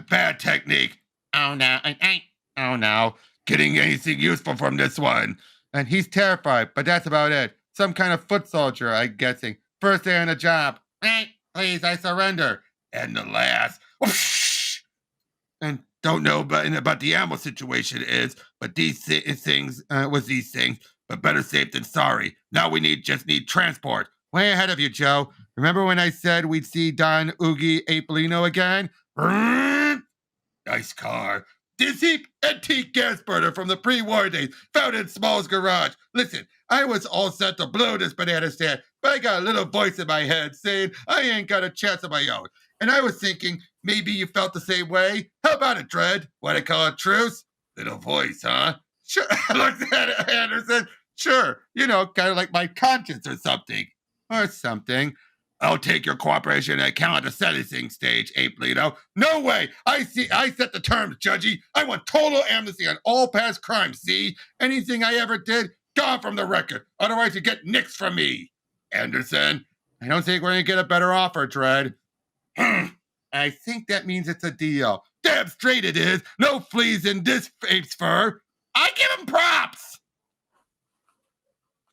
Bad technique. Oh no. Getting anything useful from this one. And he's terrified, but that's about it. Some kind of foot soldier, I'm guessing. First day on the job. Please, I surrender. And the last. Whoosh! And don't know about the ammo situation but these things, but better safe than sorry. Now we just need transport. Way ahead of you, Joe. Remember when I said we'd see Don Oogie Apolino again? Nice car. This antique gas burner from the pre-war days, found in Small's garage. Listen, I was all set to blow this banana stand, but I got a little voice in my head saying I ain't got a chance of my own. And I was thinking Maybe you felt the same way. How about it, Dredd? Want to call it truce? Little voice, huh? Sure. I looked at Anderson. Sure. Kind of like my conscience or something. Or something. I'll take your cooperation into account at the sentencing stage, Ape Leto. No way! I set the terms, Judgy. I want total amnesty on all past crimes, see? Anything I ever did, gone from the record. Otherwise, you get nixed from me. Anderson, I don't think we're going to get a better offer, Dredd. I think that means it's a deal. Damn straight it is. No fleas in this ape's fur. I give him props.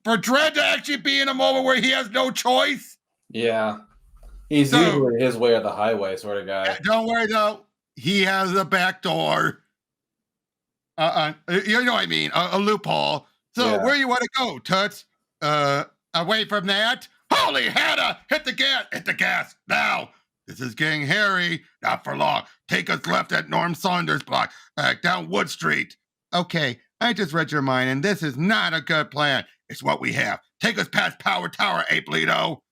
For Dredd to actually be in a moment where he has no choice. Yeah. He's usually his way or the highway sort of guy. Don't worry, though. He has a back door. You know what I mean? A loophole. So where you want to go, Toots? Away from that? Holy Hannah! Hit the gas! Hit the gas! Now! This is getting hairy. Not for long. Take us left at Norm Saunders' block. Down Wood Street. Okay, I just read your mind, and this is not a good plan. It's what we have. Take us past Power Tower, Ape Leto.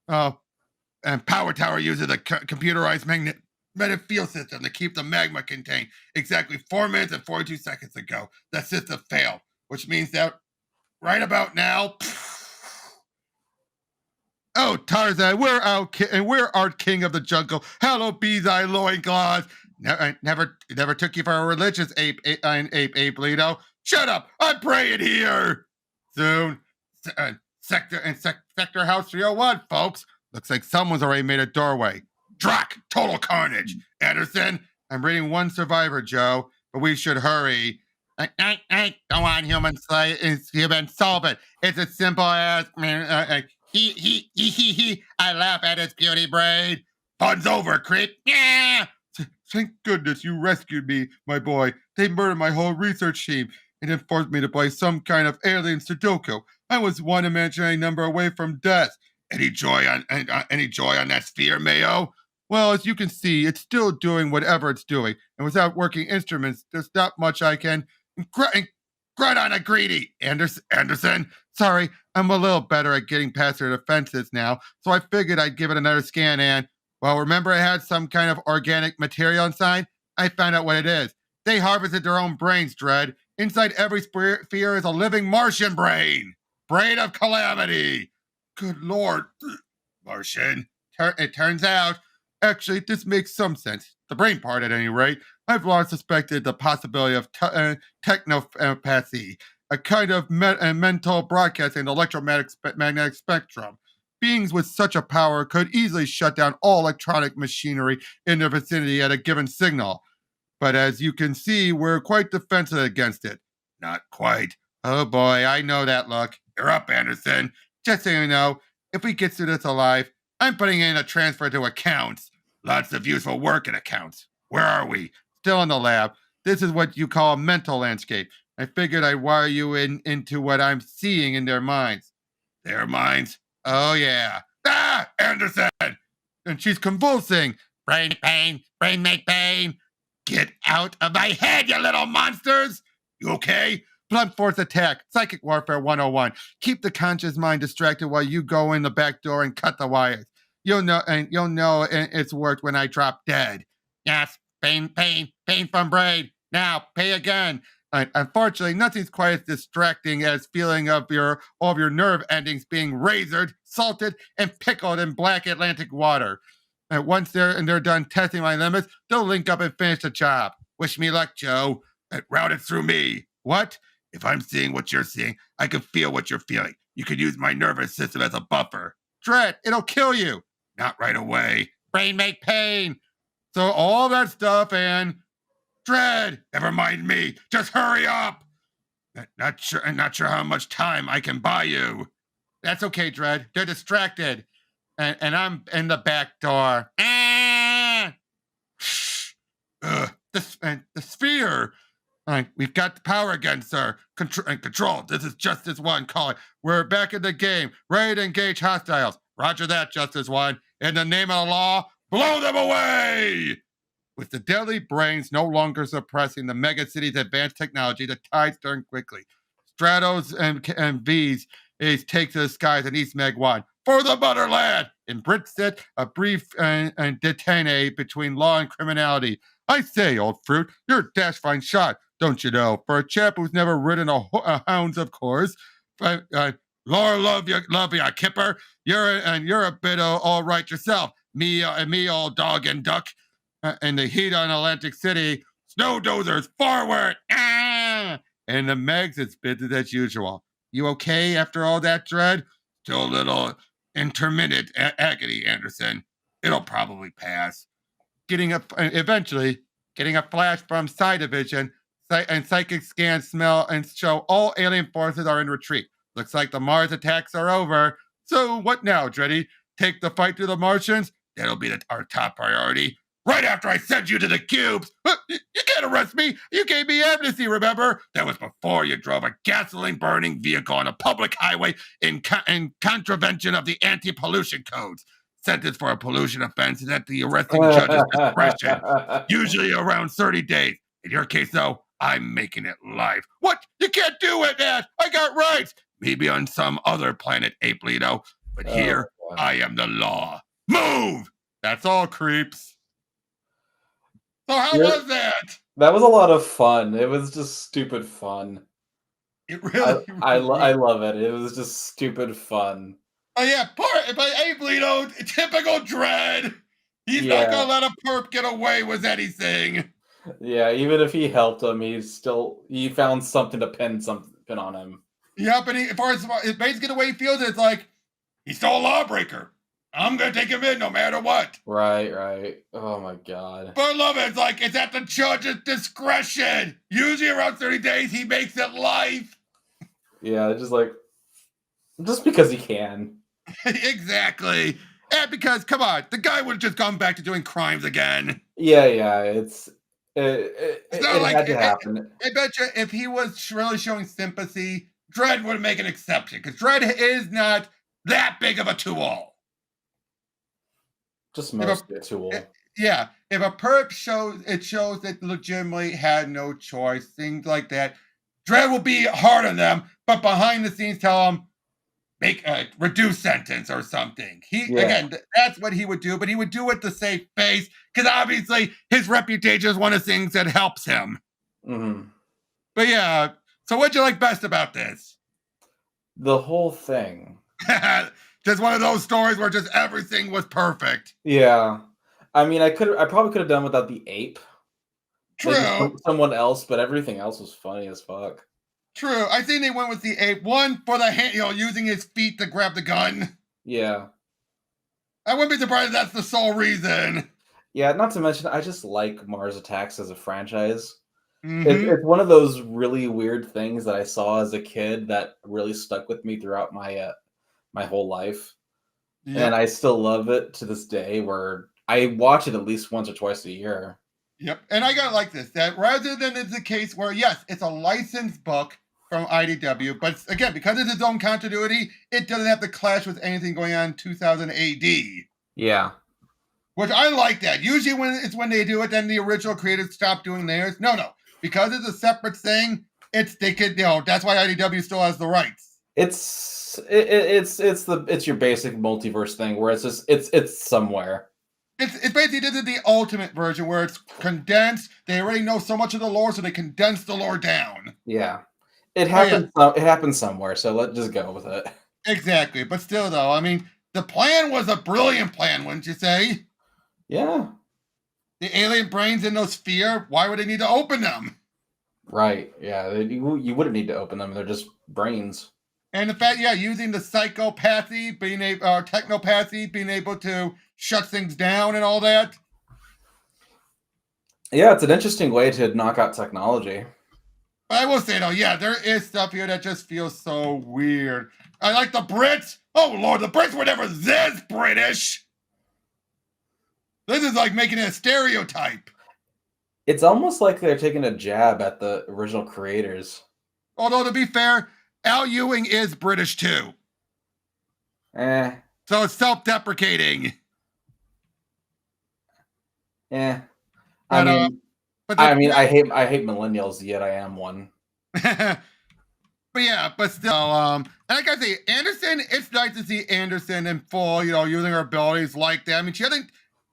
And Power Tower uses a computerized magnetic field system to keep the magma contained. Exactly 4 minutes and 42 seconds ago, the system failed, which means that right about now... Oh, Tarzan, we're our king of the jungle. Hello, bees, I loincloths. Never took you for a religious ape, Leto. Shut up! I'm praying here. Soon, Sector House 301, folks. Looks like someone's already made a doorway. Drac, total carnage. Anderson, I'm reading one survivor, Joe, but we should hurry. Go on, human solve it. It's as simple as I laugh at his beauty braid. Fun's over, creep. Yeah. Thank goodness you rescued me, my boy. They murdered my whole research team and then forced me to play some kind of alien Sudoku. I was one imaginary number away from death. Any joy on that sphere, Mayo? Well, as you can see, it's still doing whatever it's doing, and without working instruments, there's not much I can grunt on a greedy. Anderson, sorry, I'm a little better at getting past their defenses now, so I figured I'd give it another scan and, well, remember I had some kind of organic material inside? I found out what it is. They harvested their own brains, Dredd. Inside every sphere is a living Martian brain. Brain of calamity. Good Lord. Martian. It turns out, actually, this makes some sense. The brain part, at any rate. I've long suspected the possibility of technopathy, a kind of mental broadcasting the electromagnetic spectrum. Beings with such a power could easily shut down all electronic machinery in their vicinity at a given signal. But as you can see, we're quite defensive against it. Not quite. Oh boy, I know that look. You're up, Anderson. Just so you know, if we get through this alive, I'm putting in a transfer to accounts. Lots of useful work in accounts. Where are we? Still in the lab. This is what you call a mental landscape. I figured I'd wire you into what I'm seeing in their minds. Their minds? Oh, yeah. Ah! Anderson! And she's convulsing. Brain pain. Brain make pain. Get out of my head, you little monsters! You okay? Blunt force attack. Psychic warfare 101. Keep the conscious mind distracted while you go in the back door and cut the wires. You'll know it's worked when I drop dead. Yes, pain from brain. Now, pay again. Unfortunately, nothing's quite as distracting as feeling of all of your nerve endings being razored, salted, and pickled in black Atlantic water. And once they're done testing my limits, they'll link up and finish the job. Wish me luck, Joe. Route it through me. What? If I'm seeing what you're seeing, I can feel what you're feeling. You could use my nervous system as a buffer. Dredd, it'll kill you. Not right away. Brain make pain. So all that stuff and Dredd, never mind me. Just hurry up. Not sure how much time I can buy you. That's okay, Dredd. They're distracted. And I'm in the back door. Ah! The sphere. We've got the power again, sir. Control. This is Justice One calling. We're back in the game. Ready to engage hostiles. Roger that, Justice One. In the name of the law, blow them away! With the deadly brains no longer suppressing the Mega-City's advanced technology, the tides turn quickly. Stratos and V's take to the skies in East Meg 1. for the motherland. In Britsit, a brief detainee between law and criminality. I say, old fruit, you're a dash fine shot, don't you know? For a chap who's never ridden a hounds, of course. Laura, love you, Kipper. You're a bit all right yourself. Me, all dog and duck. In the heat on Atlantic City, snow dozers forward. Ah! And the Megs, it's business as usual. You okay after all that, Dredd? Still a little intermittent agony, Anderson. It'll probably pass. Eventually, getting a flash from side division and psychic scans smell and show all alien forces are in retreat. Looks like the Mars attacks are over. So what now, Dreddy? Take the fight to the Martians? That'll be our top priority. Right after I send you to the cubes. You can't arrest me. You gave me amnesty, remember? That was before you drove a gasoline-burning vehicle on a public highway in contravention of the anti-pollution codes. Sentenced for a pollution offense is at the arresting judge's discretion, usually around 30 days. In your case, though, I'm making it life. What? You can't do it, Nat. I got rights. Maybe on some other planet, Apolito. But here, I am the law. Move! That's all, creeps. So how was that? That was a lot of fun. It was just stupid fun. It really. I love it. It was just stupid fun. Oh yeah, but Apolito, typical Dredd. He's not gonna let a perp get away with anything. Yeah, even if he helped him, he found something to pin on him. Yep, and as far as basically the way he feels, it's like he's still a lawbreaker. I'm gonna take him in no matter what. Right. Oh my god. But I love it. It's like it's at the judge's discretion. Usually around 30 days, he makes it life. Yeah, just because he can. Exactly. And because, come on, the guy would have just gone back to doing crimes again. Yeah. It had to happen. I bet you if he was really showing sympathy, Dredd would make an exception because Dredd is not that big of a tool. Just mostly a tool. Yeah. If a perp shows that legitimately had no choice, things like that, Dredd will be hard on them, but behind the scenes tell them, make a reduced sentence or something. Again, that's what he would do, but he would do it to save face because obviously his reputation is one of the things that helps him. Mm-hmm. But yeah, so what'd you like best about this? The whole thing. Just one of those stories where just everything was perfect. Yeah, I mean, I probably could have done without the ape. True. Someone else, but everything else was funny as fuck. True. I think they went with the ape. One for the hand, using his feet to grab the gun. Yeah. I wouldn't be surprised if that's the sole reason. Yeah, not to mention, I just like Mars Attacks as a franchise. Mm-hmm. It's one of those really weird things that I saw as a kid that really stuck with me throughout my my whole life. Yep. And I still love it to this day, where I watch it at least once or twice a year. Yep. And I gotta like this, that rather than it's a case where, yes, it's a licensed book from IDW, but again, because it's its own continuity, it doesn't have to clash with anything going on in 2000 AD. Yeah. Which I like that. Usually when they do it, then the original creators stop doing theirs. No. Because it's a separate thing, that's why IDW still has the rights. It's your basic multiverse thing where it's just it's somewhere. It's basically, this is the ultimate version where it's condensed. They already know so much of the lore, so they condense the lore down. Yeah. It happens somewhere, so let's just go with it. Exactly. But still, though, I mean, the plan was a brilliant plan, wouldn't you say? Yeah. The alien brains in those sphere, why would they need to open them? Right. Yeah. You wouldn't need to open them. They're just brains. And the fact, using the psychopathy, technopathy, being able to shut things down and all that. Yeah, it's an interesting way to knock out technology. I will say, though, there is stuff here that just feels so weird. I like the Brits. Oh, Lord, the Brits were never this British. This is like making it a stereotype. It's almost like they're taking a jab at the original creators. Although, to be fair, Al Ewing is British, too. So it's self-deprecating. I hate millennials, yet I am one. But but still, and like I say, Anderson, it's nice to see Anderson in full, using her abilities like that. I mean,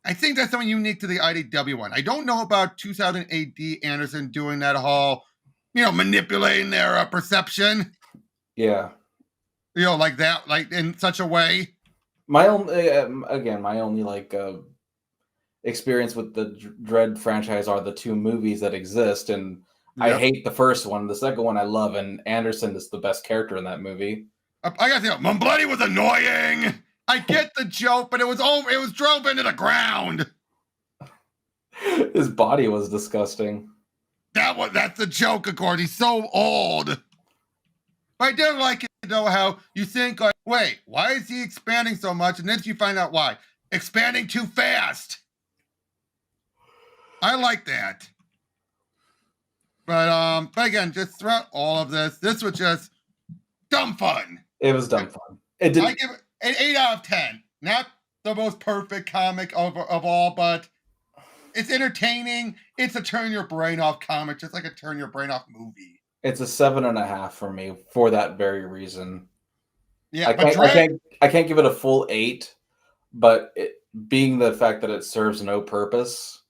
I think that's something unique to the IDW one. I don't know about 2000 AD Anderson doing that whole, manipulating their perception. Yeah. Like that, like in such a way. My only like experience with the Dredd franchise are the two movies that exist, and I hate the first one. The second one I love, and Anderson is the best character in that movie. I gotta say, Bloody was annoying. I get the joke, but it was drove into the ground. His body was disgusting. That's the joke, of course. He's so old. But I did like it, how you think, like, wait, why is he expanding so much? And then you find out why. Expanding too fast. I like that. But again, just throughout all of this was just dumb fun. It was dumb fun. It did. I give it an 8 out of 10. Not the most perfect comic of all, but it's entertaining. It's a turn your brain off comic, just like a turn your brain off movie. It's a 7.5 for me for that very reason. Yeah, I can't give it a full 8, but being the fact that it serves no purpose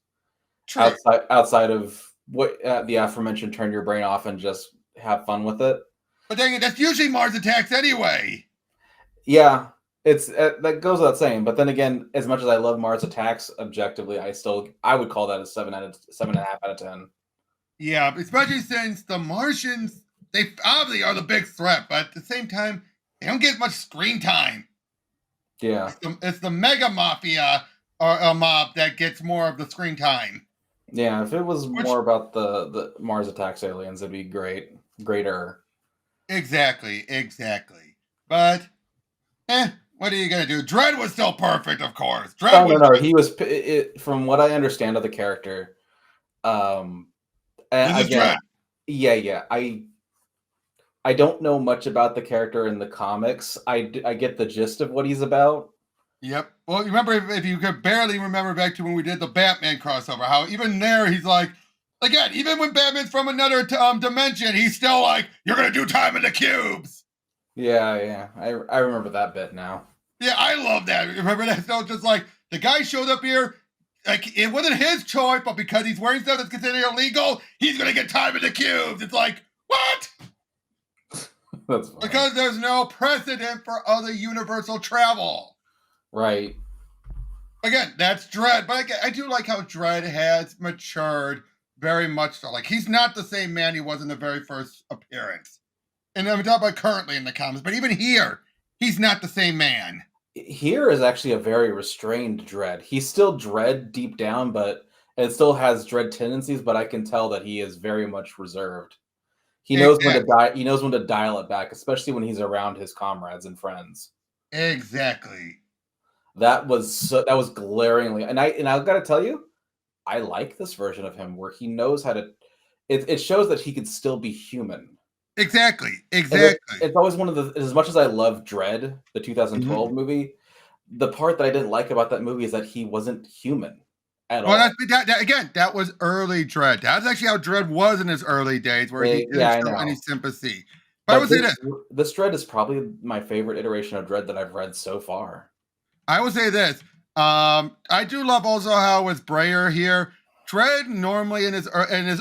outside of what the aforementioned turn your brain off and just have fun with it. But dang it, that's usually Mars Attacks anyway. Yeah, it's that goes without saying. But then again, as much as I love Mars Attacks, objectively, I would call that a 7.5 out of 10. Yeah, especially since the Martians, they obviously are the big threat, but at the same time, they don't get much screen time. Yeah, it's the Mega Mafia or a mob that gets more of the screen time. Yeah, if it was more about the Mars Attacks aliens, it'd be greater. Exactly. But, what are you gonna do? Dredd was still perfect, of course. No. He was, from what I understand of the character. Dredd. Yeah. I don't know much about the character in the comics. I get the gist of what he's about. Yep. Well, remember, if you could barely remember back to when we did the Batman crossover, how even there he's like, again, even when Batman's from another dimension, he's still like, you're going to do time in the cubes. Yeah. I remember that bit now. Yeah, I love that. Remember that? So just like, the guy showed up here, like, it wasn't his choice, but because he's wearing stuff that's considered illegal, he's going to get time in the cubes. It's like, what? That's funny. Because there's no precedent for other universal travel. Right. Again, that's Dredd, but I do like how Dredd has matured very much so. Like, he's not the same man he was in the very first appearance. And I'm talking about currently in the comics, but even here, he's not the same man. Here is actually a very restrained Dredd. He's still Dredd deep down, but it still has Dredd tendencies, but I can tell that he is very much reserved. He knows when to dial it back, especially when he's around his comrades and friends. Exactly. That was glaringly, and I gotta tell you, I like this version of him where he knows how to. It shows that he could still be human. Exactly. It's always one of the. As much as I love Dredd, the 2012 movie, the part that I didn't like about that movie is that he wasn't human at all. Well, that was early Dredd. That's actually how Dredd was in his early days, where he didn't show any sympathy. But I would say this Dredd is probably my favorite iteration of Dredd that I've read so far. I will say this. I do love also how with Breyer here, Dredd normally in his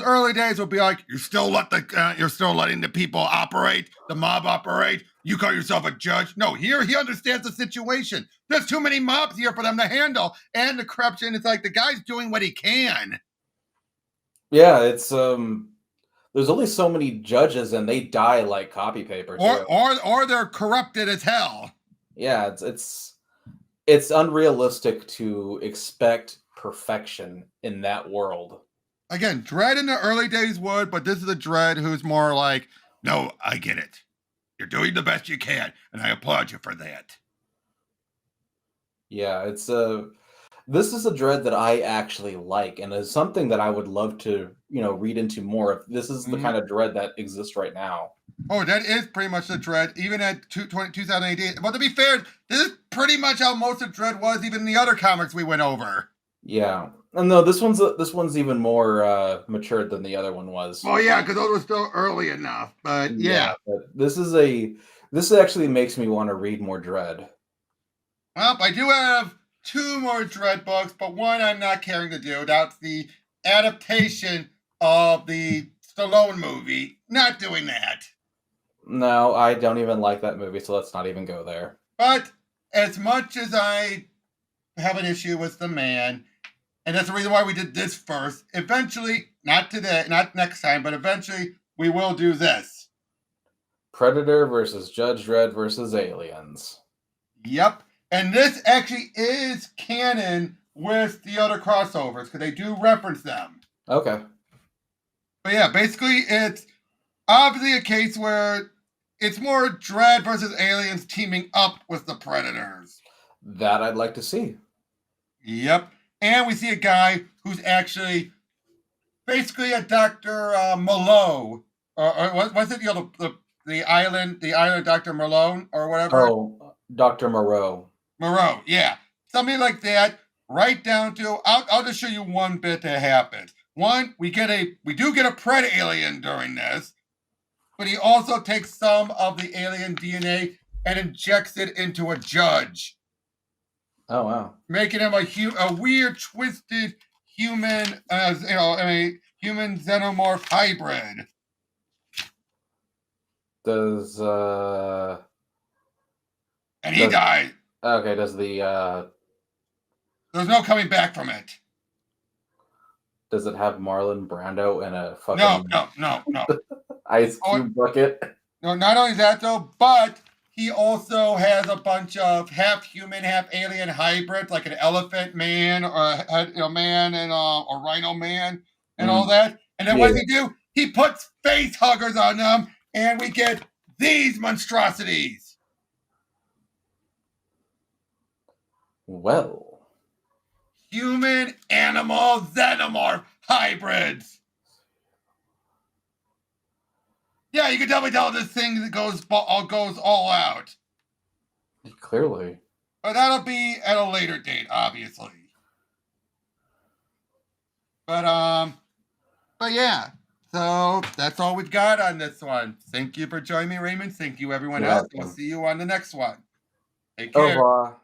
early days will be like, you're still letting the people operate, the mob operate. You call yourself a judge? No, here he understands the situation. There's too many mobs here for them to handle, and the corruption. It's like the guy's doing what he can. Yeah, it's there's only so many judges, and they die like copy paper. Or they're corrupted as hell. Yeah, it's unrealistic to expect perfection in that world. Again, Dredd in the early days would, but this is a Dredd who's more like, no, I get it. You're doing the best you can, and I applaud you for that. Yeah, this is a Dredd that I actually like, and is something that I would love to, read into more. If this is the kind of Dredd that exists right now. Oh, that is pretty much the Dredd, even at 2018. Well, to be fair, this is pretty much how most of Dredd was, even in the other comics we went over. Yeah. No, this one's even more matured than the other one was. Well, yeah, because those were still early enough. But Yeah, yeah. but this actually makes me want to read more Dread. Well, I do have two more Dread books, but one I'm not caring to do. That's the adaptation of the Stallone movie. Not doing that. No, I don't even like that movie, so let's not even go there. But as much as I have an issue with the man, and that's the reason why we did this first, eventually, not today, not next time, but eventually we will do this. Predator versus Judge Dredd versus Aliens. Yep. And this actually is canon with the other crossovers because they do reference them. Okay. But yeah, basically it's obviously a case where it's more Dredd versus aliens teaming up with the Predators. That I'd like to see. Yep. And we see a guy who's actually basically a Dr. Malone. Or was it the island Dr. Malone or whatever? Oh, Dr. Moreau. Moreau, yeah. Something like that. Right down to I'll just show you one bit that happens. One, we do get a pred alien during this, but he also takes some of the alien DNA and injects it into a judge. Oh wow. Making him a weird, twisted human human xenomorph hybrid. Does And he died. Okay, does the There's no coming back from it. does it have Marlon Brando in a fucking No. ice cube bucket? No, not only that though, but he also has a bunch of half human, half alien hybrids, like an elephant man or a man and a rhino man and all that. And then what does he do? He puts face huggers on them, and we get these monstrosities. Well, human animal xenomorph hybrids. Yeah, you can definitely tell this thing goes all out. Clearly. But that'll be at a later date, obviously. But yeah. So that's all we've got on this one. Thank you for joining me, Raymond. Thank you, everyone else. We'll see you on the next one. Take care. Au revoir.